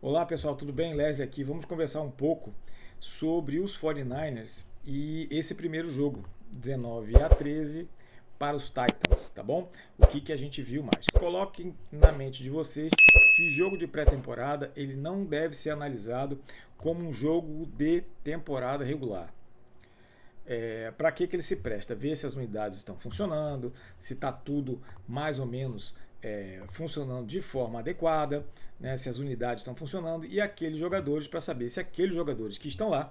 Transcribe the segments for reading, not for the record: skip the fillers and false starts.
Olá pessoal, tudo bem? Leslie aqui. Vamos conversar um pouco sobre os 49ers e esse primeiro jogo, 19-13 para os Titans, tá bom? O que a gente viu mais? Coloquem na mente de vocês que jogo de pré-temporada ele não deve ser analisado como um jogo de temporada regular. Para que ele se presta? Ver se as unidades estão funcionando, se está tudo mais ou menos funcionando de forma adequada, né, se as unidades estão funcionando e aqueles jogadores, para saber se aqueles jogadores que estão lá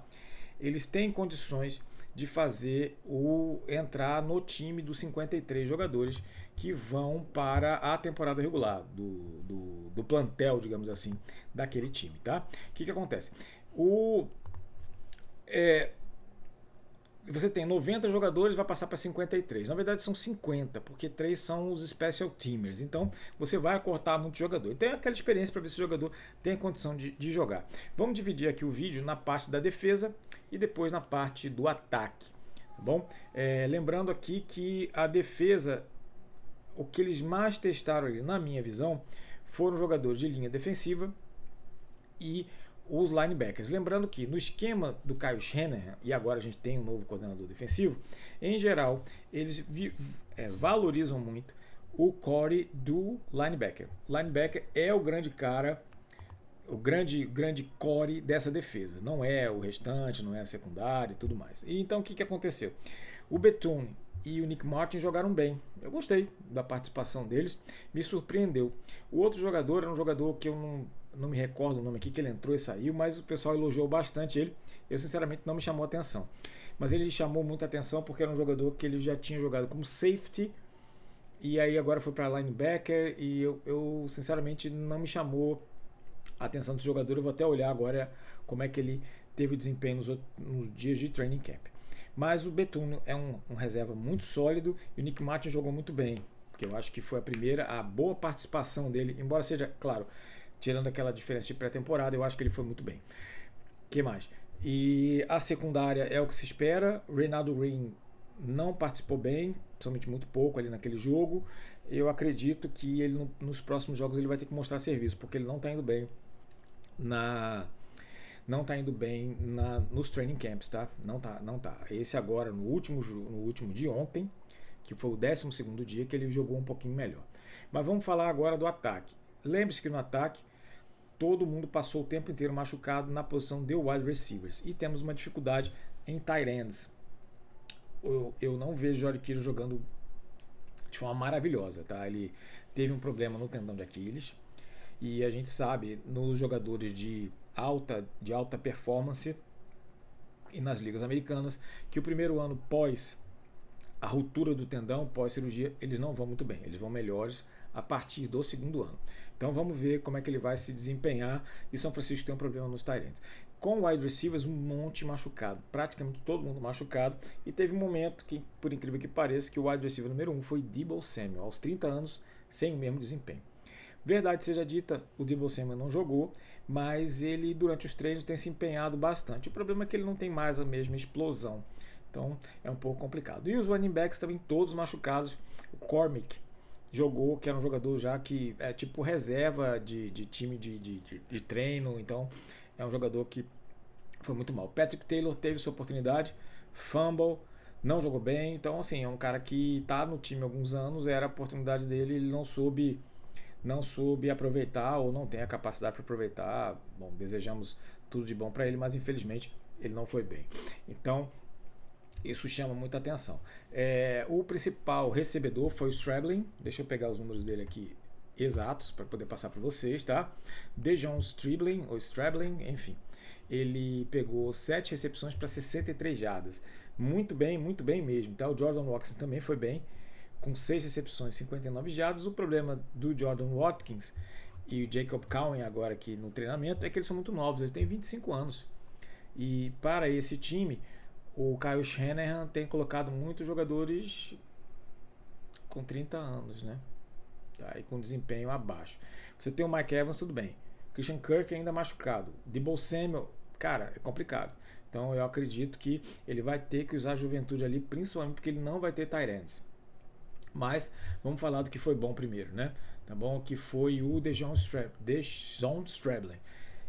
eles têm condições de fazer o entrar no time dos 53 jogadores que vão para a temporada regular do plantel, digamos assim, daquele time, tá? O que acontece? Você tem 90 jogadores, vai passar para 53. Na verdade são 50, porque 3 são os special teamers. Então você vai cortar muito jogador. Tem aquela experiência para ver se o jogador tem a condição de jogar. Vamos dividir aqui o vídeo na parte da defesa e depois na parte do ataque. Tá bom? Lembrando aqui que a defesa, o que eles mais testaram ali, na minha visão, foram jogadores de linha defensiva e os linebackers. Lembrando que no esquema do Kyle Shanahan, e agora a gente tem um novo coordenador defensivo, em geral, eles valorizam muito o core do linebacker. O linebacker é o grande cara, o grande core dessa defesa. Não é o restante, não é a secundária e tudo mais. E então o que aconteceu? O Bethune e o Nick Martin jogaram bem. Eu gostei da participação deles, me surpreendeu. O outro jogador era um jogador que eu não me recordo o nome aqui, que ele entrou e saiu, mas o pessoal elogiou bastante ele. Eu sinceramente não me chamou a atenção. Mas ele chamou muita atenção porque era um jogador que ele já tinha jogado como safety e aí agora foi para linebacker e eu sinceramente não me chamou a atenção desse jogador. Eu vou até olhar agora como é que ele teve desempenho nos dias de training camp. Mas o Bethune é um reserva muito sólido e o Nick Martin jogou muito bem, porque eu acho que foi a boa participação dele, embora seja, claro, tirando aquela diferença de pré-temporada, eu acho que ele foi muito bem. O que mais? E a secundária é o que se espera. Reinaldo Green não participou bem, somente muito pouco ali naquele jogo. Eu acredito que ele nos próximos jogos ele vai ter que mostrar serviço, porque ele não está indo bem nos training camps, tá? Não tá. Esse agora, no último de ontem, que foi o 12º dia, que ele jogou um pouquinho melhor. Mas vamos falar agora do ataque. Lembre-se que no ataque, todo mundo passou o tempo inteiro machucado na posição de wide receivers. E temos uma dificuldade em tight ends. Eu não vejo o George Kittle jogando de forma maravilhosa, tá? Ele teve um problema no tendão de Aquiles. E a gente sabe, nos jogadores de alta performance e nas ligas americanas, que o primeiro ano pós a ruptura do tendão, pós cirurgia, eles não vão muito bem. Eles vão melhores a partir do segundo ano. Então vamos ver como é que ele vai se desempenhar. E São Francisco tem um problema nos tight ends. Com wide receivers, um monte machucado. Praticamente todo mundo machucado. E teve um momento que, por incrível que pareça, que o wide receiver número 1 foi Deebo Samuel, aos 30 anos, sem o mesmo desempenho. Verdade seja dita, o Deebo Samuel não jogou, mas ele durante os treinos tem se empenhado bastante. O problema é que ele não tem mais a mesma explosão. Então é um pouco complicado. E os running backs também todos machucados. O Cormick jogou, que era um jogador já que é tipo reserva de time de treino, então é um jogador que foi muito mal. Patrick Taylor teve sua oportunidade, fumble, não jogou bem, então assim, é um cara que está no time há alguns anos, era a oportunidade dele, ele não soube aproveitar ou não tem a capacidade para aproveitar. Bom, desejamos tudo de bom para ele, mas infelizmente ele não foi bem. Então isso chama muita atenção. O principal recebedor foi o Strabling. Deixa eu pegar os números dele aqui exatos para poder passar para vocês, tá? Dejon Stribling, ou Strabling, enfim. Ele pegou 7 recepções para 63 jardas. Muito bem mesmo. Tá? O Jordan Watson também foi bem, com 6 recepções e 59 jardas. O problema do Jordan Watkins e o Jacob Cowan agora aqui no treinamento é que eles são muito novos, eles têm 25 anos. E para esse time, o Kyle Shanahan tem colocado muitos jogadores com 30 anos, né? Tá, e com desempenho abaixo. Você tem o Mike Evans, tudo bem. Christian Kirk ainda machucado. Deebo Samuel, cara, é complicado. Então eu acredito que ele vai ter que usar a juventude ali, principalmente porque ele não vai ter tight ends. Mas vamos falar do que foi bom primeiro, né? Tá bom? Que foi o Dejon Strabling.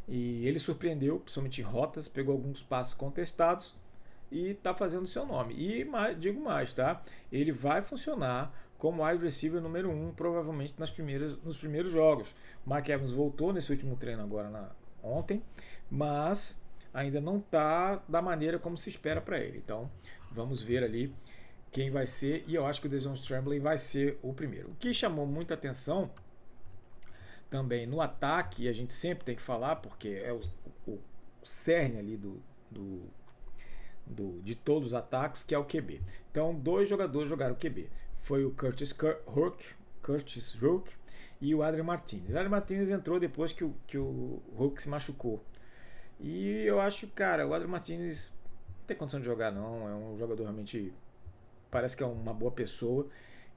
E ele surpreendeu, principalmente em rotas, pegou alguns passes contestados e está fazendo o seu nome. E digo mais, tá? Ele vai funcionar como wide receiver número 1, provavelmente nos primeiros jogos. O Mike Evans voltou nesse último treino agora ontem, mas ainda não está da maneira como se espera para ele. Então, vamos ver ali quem vai ser, e eu acho que o Dejon Tremblay vai ser o primeiro. O que chamou muita atenção também no ataque, e a gente sempre tem que falar, porque é o cerne ali de todos os ataques, que é o QB. Então, 2 jogadores jogaram o QB. Foi o Curtis Rourke e o Adrian Martinez. O Adrian Martinez entrou depois que o Rourke se machucou. E eu acho, cara, o Adrian Martinez não tem condição de jogar, não. É um jogador realmente, parece que é uma boa pessoa.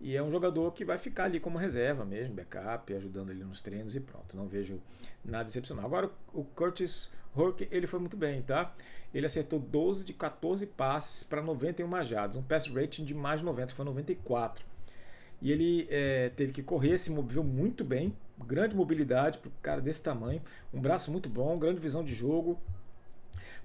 E é um jogador que vai ficar ali como reserva mesmo, backup, ajudando ele nos treinos e pronto. Não vejo nada excepcional. Agora, o Curtis Rourke, ele foi muito bem, tá? Ele acertou 12 de 14 passes para 91 jardas, um pass rating de mais de 90, foi 94. E ele teve que correr, se moveu muito bem, grande mobilidade para o cara desse tamanho, um braço muito bom, grande visão de jogo,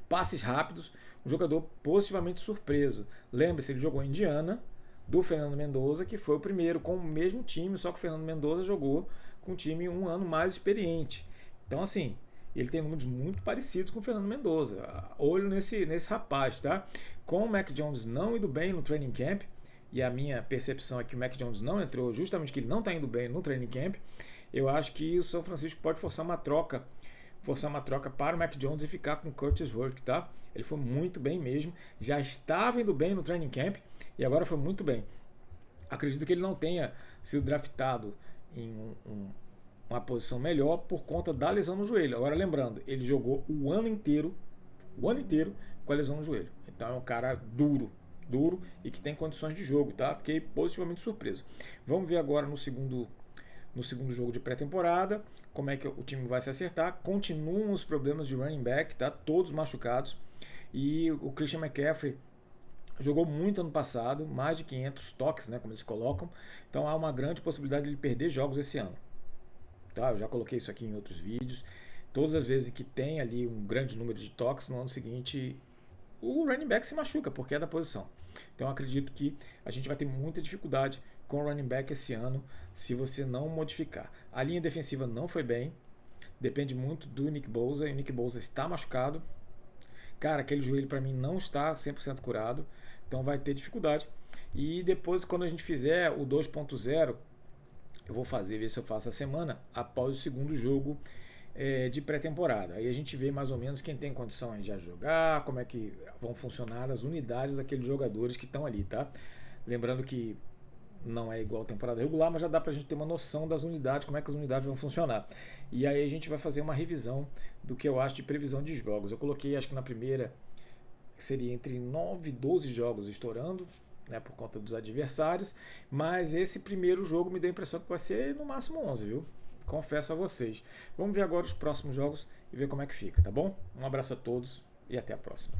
passes rápidos, um jogador positivamente surpreso. Lembre-se, ele jogou em Indiana, do Fernando Mendoza, que foi o primeiro com o mesmo time, só que o Fernando Mendoza jogou com um time um ano mais experiente. Então, assim, ele tem números muito parecidos com o Fernando Mendoza. Olho nesse rapaz, tá? Com o Mac Jones não indo bem no training camp, e a minha percepção é que o Mac Jones não entrou, justamente que ele não está indo bem no training camp, eu acho que o São Francisco pode forçar uma troca para o Mac Jones e ficar com o Curtis Rourke, tá? Ele foi muito bem mesmo, já estava indo bem no training camp e agora foi muito bem. Acredito que ele não tenha sido draftado em uma posição melhor por conta da lesão no joelho. Agora lembrando, ele jogou o ano inteiro com a lesão no joelho. Então é um cara duro e que tem condições de jogo, tá? Fiquei positivamente surpreso. Vamos ver agora no segundo jogo de pré-temporada como é que o time vai se acertar. Continuam os problemas de running back, tá? Todos machucados. E o Christian McCaffrey jogou muito ano passado, mais de 500 toques, né, como eles colocam. Então há uma grande possibilidade de ele perder jogos esse ano. Tá? Eu já coloquei isso aqui em outros vídeos. Todas as vezes que tem ali um grande número de toques, no ano seguinte o running back se machuca, porque é da posição. Então eu acredito que a gente vai ter muita dificuldade com o running back esse ano, se você não modificar. A linha defensiva não foi bem, depende muito do Nick Bosa, e o Nick Bosa está machucado. Cara, aquele joelho para mim não está 100% curado, então vai ter dificuldade. E depois, quando a gente fizer o 2.0, eu vou ver se eu faço a semana após o segundo jogo de pré-temporada. Aí a gente vê mais ou menos quem tem condição de jogar, como é que vão funcionar as unidades daqueles jogadores que estão ali, tá? Lembrando que não é igual a temporada regular, mas já dá pra gente ter uma noção das unidades, como é que as unidades vão funcionar. E aí a gente vai fazer uma revisão do que eu acho de previsão de jogos. Eu coloquei, acho que na primeira seria entre 9 e 12 jogos estourando, né, por conta dos adversários, mas esse primeiro jogo me deu a impressão que vai ser no máximo 11, viu? Confesso a vocês. Vamos ver agora os próximos jogos e ver como é que fica, tá bom? Um abraço a todos e até a próxima.